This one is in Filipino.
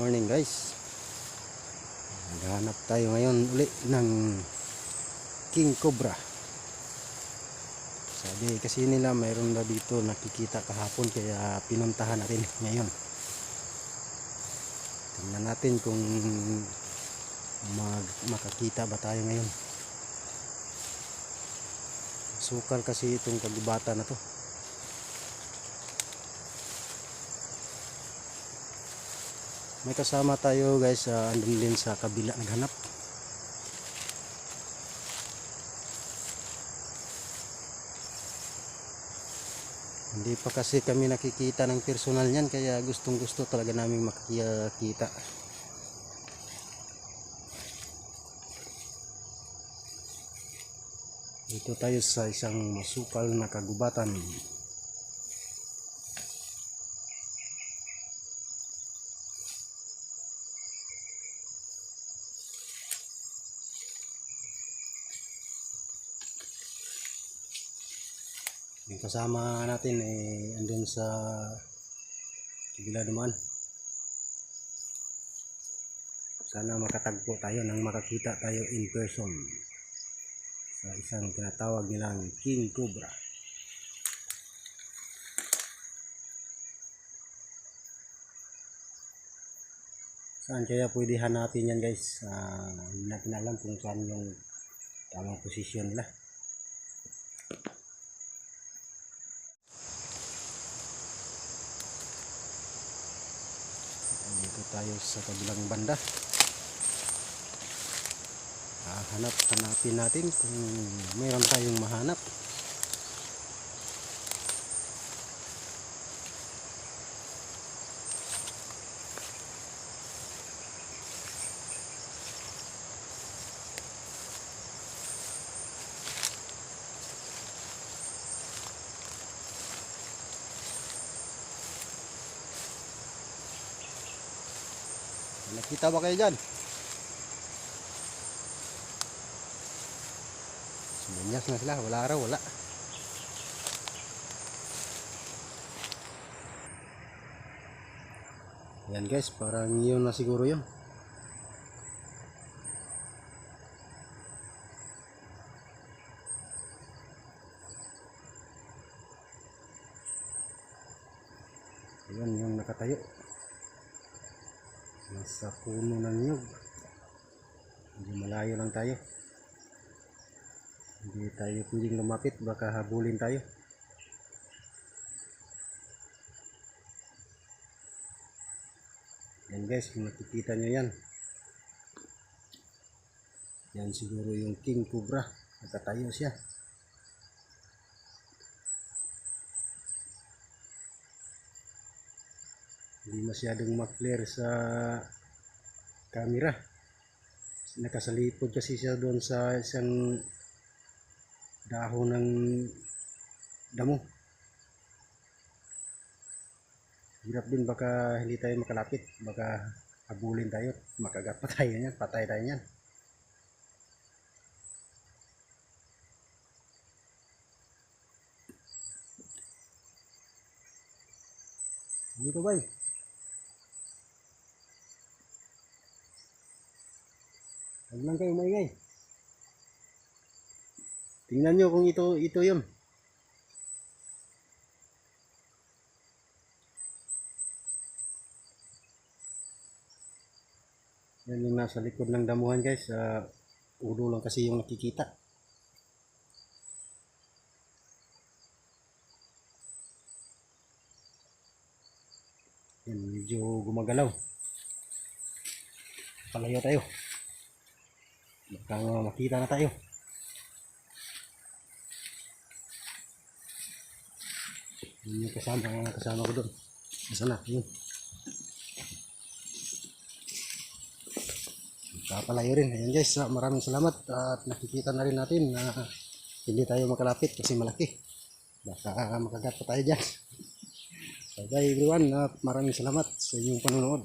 morning guys. Naghahanap tayo ngayon uli ng king cobra. Sabi kasi nila mayroon na dito nakikita kahapon, kaya pinuntahan natin ngayon. Tingnan natin kung makakita ba tayo ngayon. Sukal kasi itong kagubatan na to. May kasama tayo guys, andun din sa kabila naghanap. Hindi pa kasi kami nakikita ng personal niyan, kaya gustong gusto talaga namin makikita. Dito tayo sa isang masukal na kagubatan. Yung kasama natin andun sa kabila naman. Sana makatagpo tayo nang makakita tayo in person sa isang tinatawag nilang king cobra. Saan kaya pwede hanapin yan guys? Hindi natin alam kung saan yung tamang posisyon nila. Dito tayo sa kabilang banda. Hanapin natin kung mayroon tayong mahanap. Nakita ba kayo dyan? Suminyas na sila, wala araw, wala. Yan guys, parang yun na siguro yun. Yan yung nakatayo. Nasa puno ng nyug. Hindi malayo lang tayo. Hindi tayo pwedeng lumapit, baka habulin tayo. Yan guys, kung nakikita nyo yan. Yan siguro yung king cobra. Nakatayo siya. Hindi masyadong ma-clear sa camera. Nakasalipod kasi siya doon sa isang dahon ng damo. Hirap din, baka hindi tayo makalapit, baka habulin tayo, makagat pa tayo niyan, patay tayo niyan. Dito ba eh? Huwag lang kayo maingay. Tingnan nyo kung ito yun. Yan yung nasa likod ng damuhan guys. Ulo lang kasi yung nakikita. Yan, medyo gumagalaw. Palayo tayo. Baka makita na tayo. Yun yung kasama ko doon. Nasaan na? Yun. Palayo rin. Ayan guys, maraming salamat. At nakikita na rin natin na hindi tayo makalapit kasi malaki. Baka makagat pa tayo dyan. Bye bye everyone, at maraming salamat sa inyong panonood.